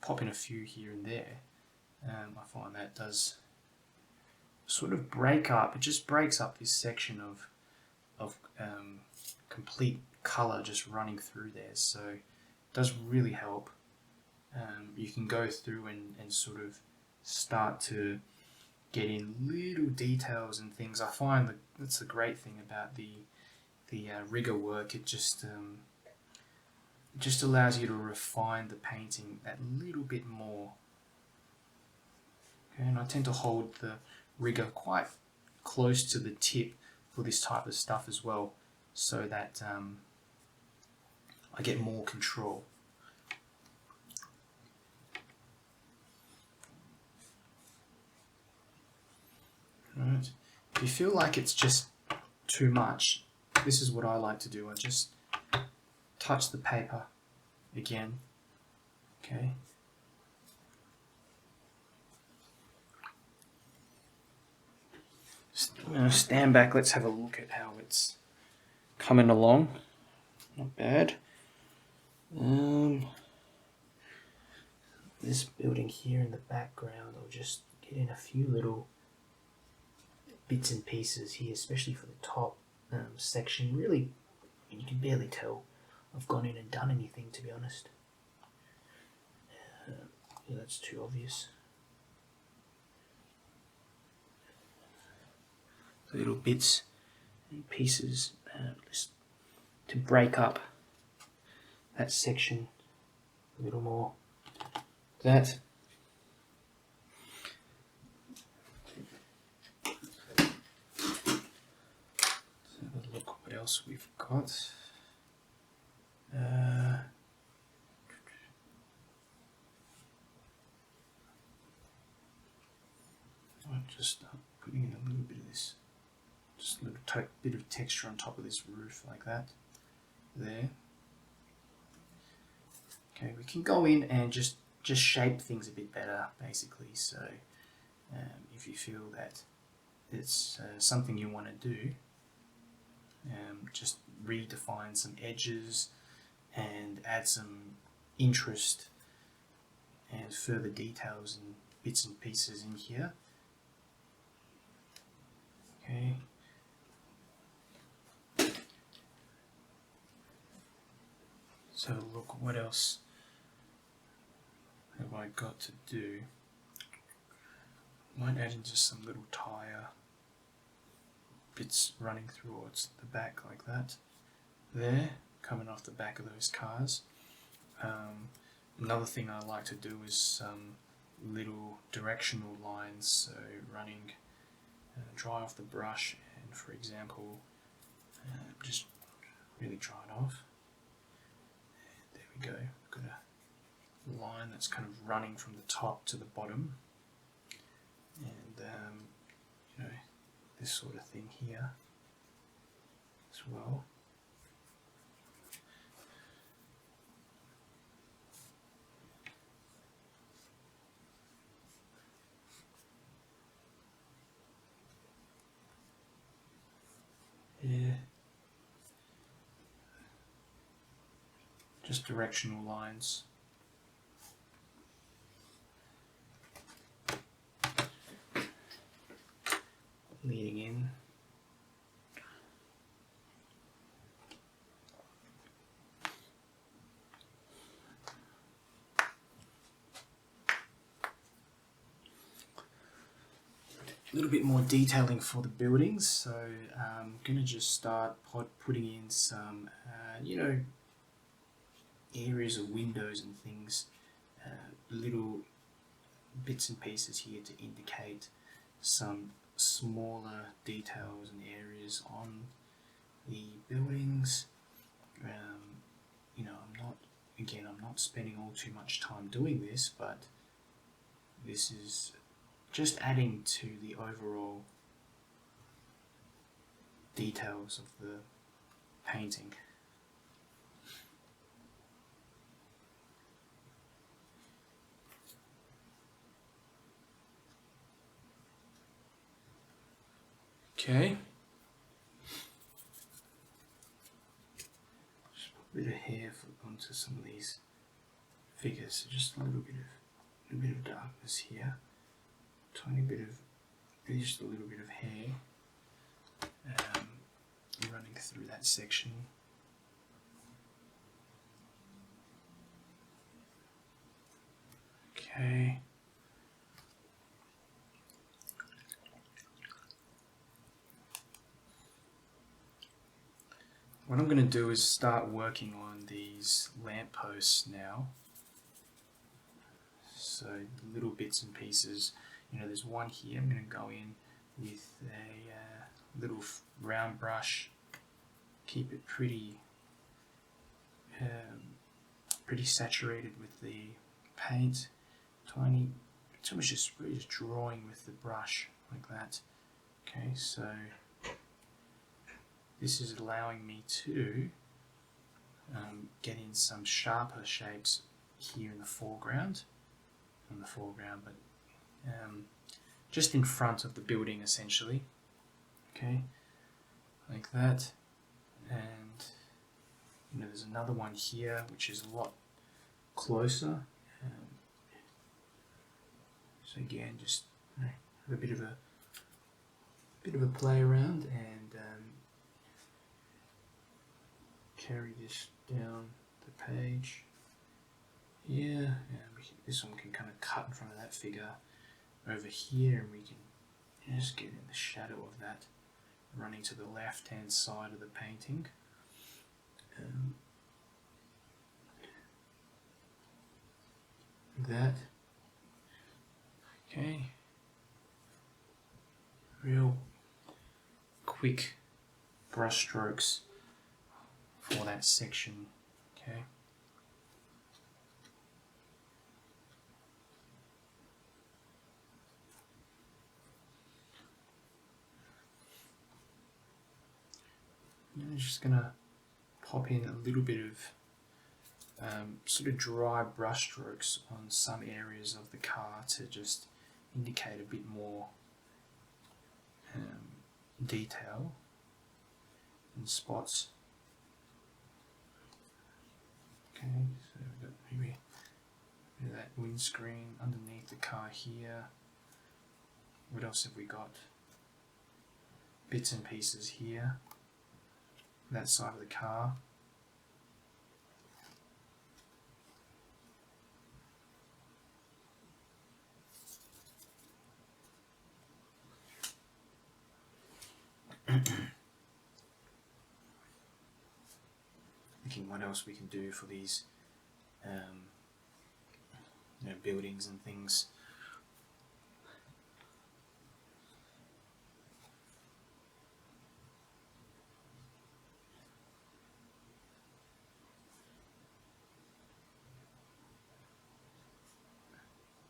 pop in a few here and there. I find that does sort of break up. It just breaks up this section of complete color just running through there. So it does really help. You can go through and sort of start to get in little details and things. I find that that's the great thing about the rigger work. It just allows you to refine the painting that little bit more. Okay, and I tend to hold the rigger quite close to the tip for this type of stuff as well, so that I get more control. Right. If you feel like it's just too much, this is what I like to do. I just touch the paper again. Okay. Stand back. Let's have a look at how it's coming along. Not bad. This building here in the background, I'll just get in a few little bits and pieces here, especially for the top section. Really, you can barely tell I've gone in and done anything, to be honest. That's too obvious. Little bits and pieces just to break up that section a little more. That. Look what else we've got. I'll just start putting in a little bit of this, just a little bit of texture on top of this roof like that. There. Okay, we can go in and just shape things a bit better, basically. So if you feel that it's something you want to do, just redefine some edges and add some interest and further details and bits and pieces in here. Okay. So look, what else have I got to do? Might add in just some little tire bits running towards the back like that. There, coming off the back of those cars. Another thing I like to do is some little directional lines, so running dry off the brush and, for example, just really dry it off. And there we go. Got a line that's kind of running from the top to the bottom, and you know, this sort of thing here as well. Yeah, just directional lines. Leading in. A little bit more detailing for the buildings, so I'm going to just start putting in some, you know, areas of windows and things, little bits and pieces here to indicate some smaller details and areas on the buildings. You know, I'm not spending all too much time doing this, but this is just adding to the overall details of the painting. Okay. Just put a bit of hair onto some of these figures. So just a little bit of darkness here. Tiny bit of, just a little bit of hair running through that section. Okay. What I'm going to do is start working on these lampposts now. So little bits and pieces. You know, there's one here. I'm going to go in with a little round brush, keep it pretty saturated with the paint. Tiny, it's almost just really just drawing with the brush like that. Okay, so this is allowing me to get in some sharper shapes here in the foreground, but just in front of the building essentially. Okay, like that. And you know, there's another one here which is a lot closer. So again, just have a bit of a play around and carry this down the page. Yeah, and this one can kind of cut in front of that figure over here, and we can just get in the shadow of that running to the left hand side of the painting. That. Okay. Real quick brush strokes for that section. Okay. I'm just gonna pop in a little bit of sort of dry brush strokes on some areas of the car to just indicate a bit more detail and spots. Okay, so we've got maybe a bit of that windscreen underneath the car here. What else have we got? Bits and pieces here, that side of the car. Thinking what else we can do for these buildings and things.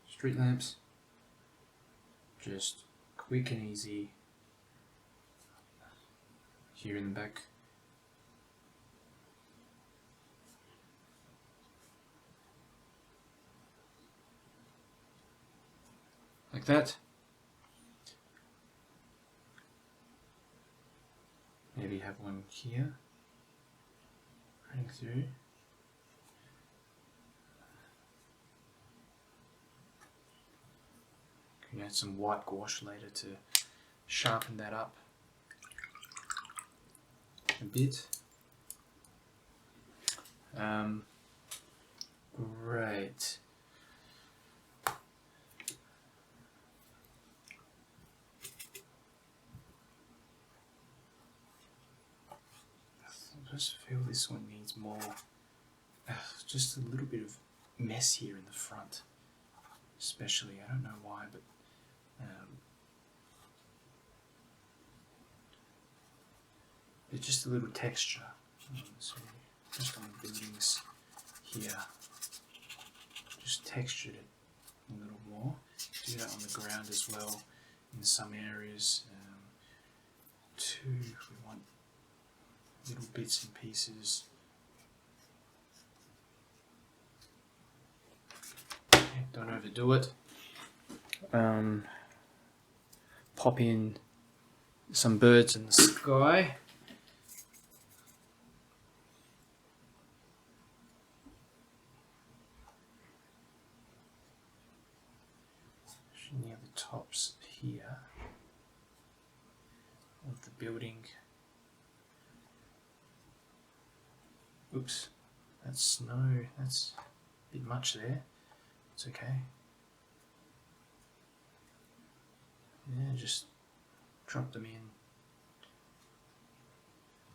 Street lamps, just quick and easy here in the back. Like that. Maybe have one here running through. Can add some white gouache later to sharpen that up a bit. Great. I just feel this one needs more, just a little bit of mess here in the front, especially. I don't know why, but it's just a little texture. So just on the buildings here, just textured it a little more. Do that on the ground as well in some areas. Too, we want little bits and pieces. Okay, don't overdo it. Pop in some birds in the sky. Near the tops here of the building. Oops, that's snow, that's a bit much there. It's okay. Yeah, just drop them in.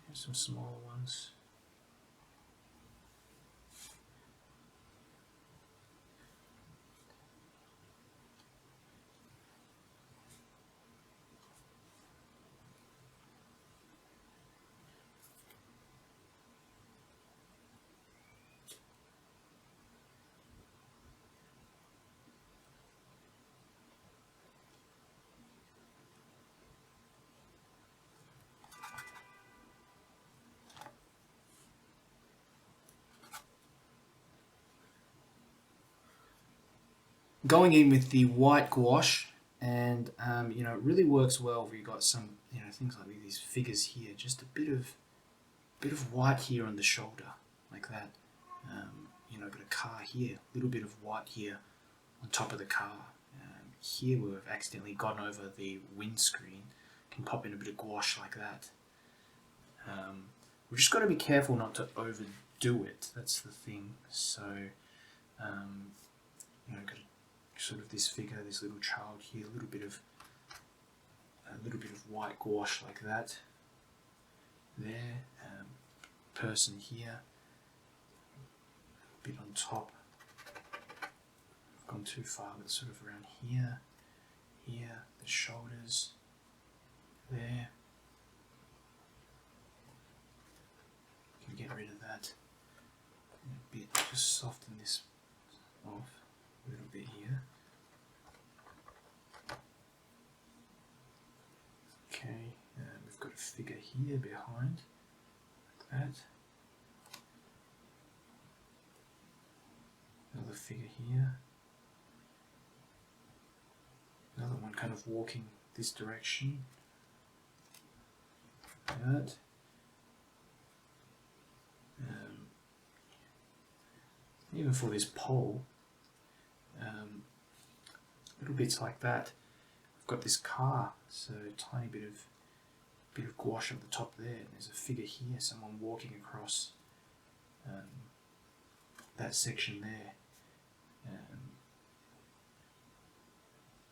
Here's some smaller ones. Going in with the white gouache, and it really works well if you've got some things like these figures here. Just a bit of white here on the shoulder, like that. Got a car here, a little bit of white here on top of the car. Here we've accidentally gone over the windscreen. Can pop in a bit of gouache like that. We've just got to be careful not to overdo it. That's the thing. So, got sort of this figure, this little child here, a little bit of white gouache like that. There, person here, a bit on top. I've gone too far, but sort of around here, the shoulders, there. Can get rid of that a bit, just soften this off a little bit here. Okay, we've got a figure here behind, like that. figure here. Another one kind of walking this direction. Like that. Even for this pole, little bits like that. I've got this car, so a tiny bit of gouache at the top there. And there's a figure here, someone walking across that section there.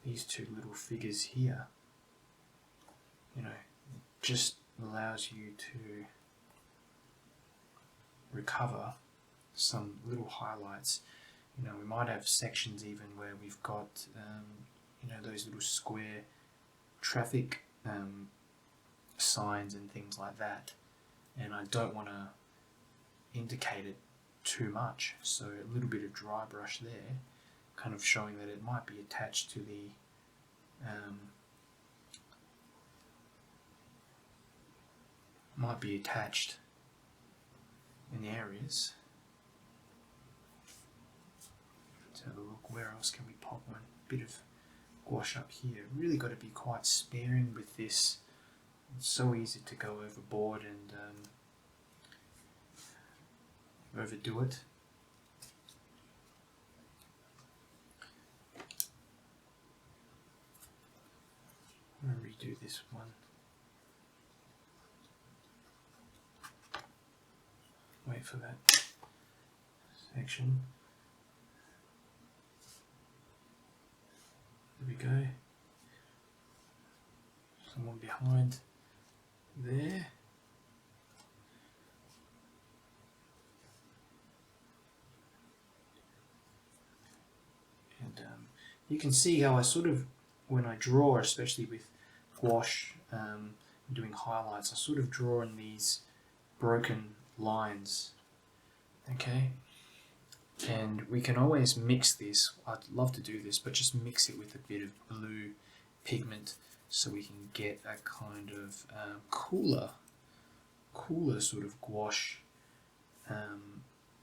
These two little figures here, you know, just allows you to recover some little highlights. You know, we might have sections even where we've got, you know, those little square traffic signs and things like that. And I don't want to indicate it too much, so a little bit of dry brush there, kind of showing that it might be attached to the in areas. Let's have a look, where else can we pop one? Bit of gouache up here. Really got to be quite sparing with this. It's so easy to go overboard and overdo it. I'm going to redo this one. Wait for that section. There we go. Someone behind there. And you can see how I sort of, when I draw, especially with gouache, doing highlights, I sort of draw in these broken lines. Okay, and we can always mix this. I'd love to do this, but just mix it with a bit of blue pigment so we can get a kind of cooler sort of gouache,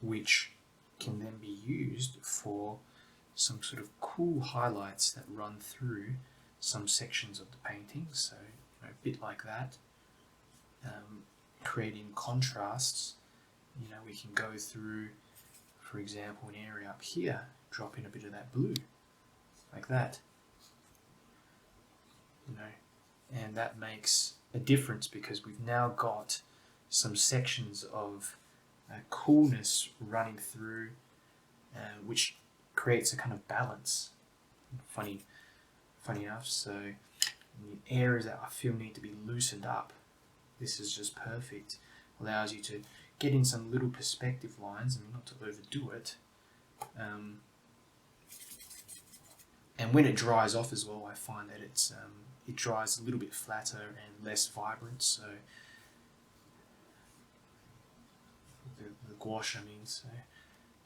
which can then be used for some sort of cool highlights that run through some sections of the painting. So you know, a bit like that, creating contrasts. You know, we can go through, for example, an area up here, drop in a bit of that blue, like that. You know, and that makes a difference because we've now got some sections of coolness running through, which creates a kind of balance. Funny enough, so in the areas that I feel need to be loosened up, this is just perfect. Allows you to get in some little perspective lines and not to overdo it. And when it dries off as well, I find that it's it dries a little bit flatter and less vibrant. So the gouache, I mean, so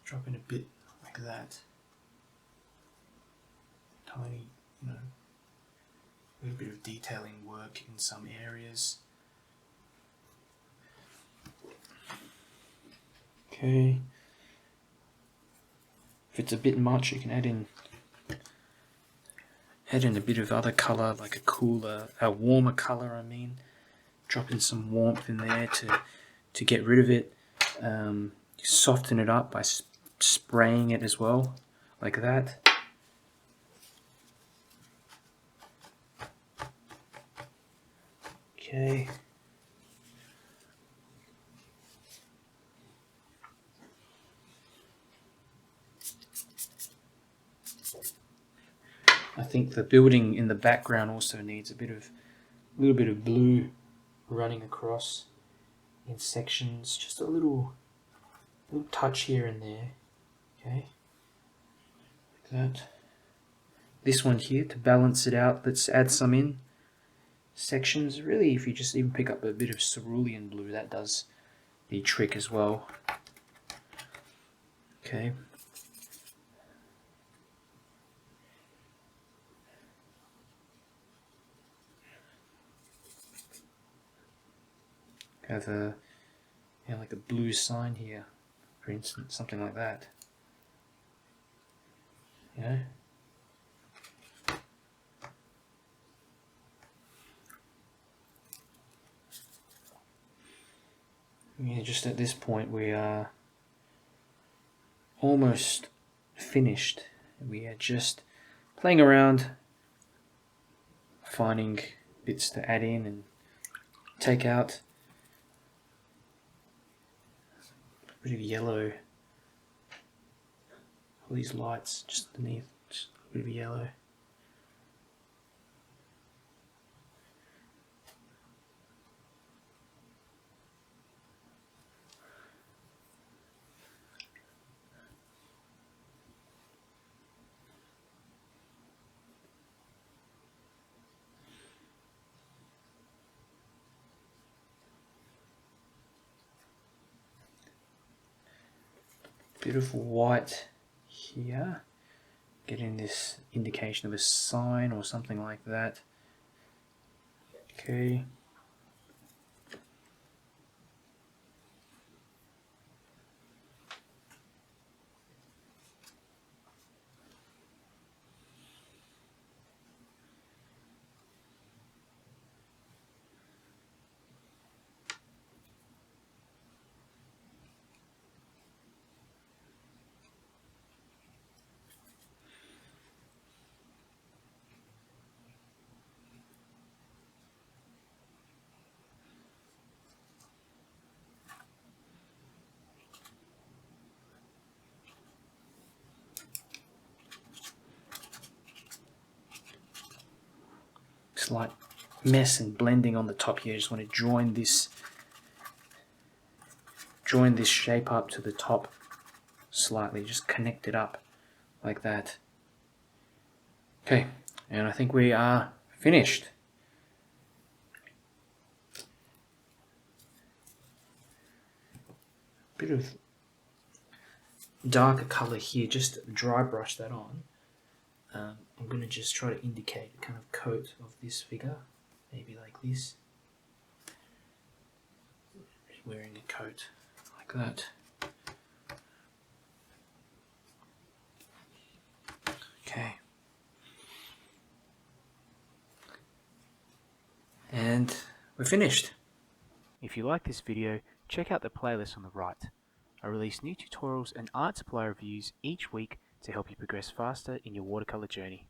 drop in a bit like that. Tiny, you know, a little bit of detailing work in some areas. Okay. If it's a bit much, you can add in a bit of other colour, like a warmer colour. I mean, drop in some warmth in there to get rid of it. Soften it up by spraying it as well, like that. Okay. I think the building in the background also needs a little bit of blue running across in sections, just a little touch here and there. Okay, like that. This one here to balance it out. Let's add some in sections. Really, if you just even pick up a bit of cerulean blue, that does the trick as well. Okay. Have like a blue sign here, for instance, something like that. you know. Yeah, just at this point we are almost finished. We are just playing around, finding bits to add in and take out. A bit of yellow. All these lights just underneath, just a bit of yellow. Bit of white here, getting this indication of a sign or something like that. Okay. Slight mess and blending on the top here. I just want to join this shape up to the top slightly, just connect it up like that. Okay, and I think we are finished. Bit of darker colour here, just dry brush that on. I'm going to just try to indicate a kind of coat of this figure, maybe like this. Wearing a coat like that. Okay. And we're finished. If you like this video, check out the playlist on the right. I release new tutorials and art supply reviews each week to help you progress faster in your watercolor journey.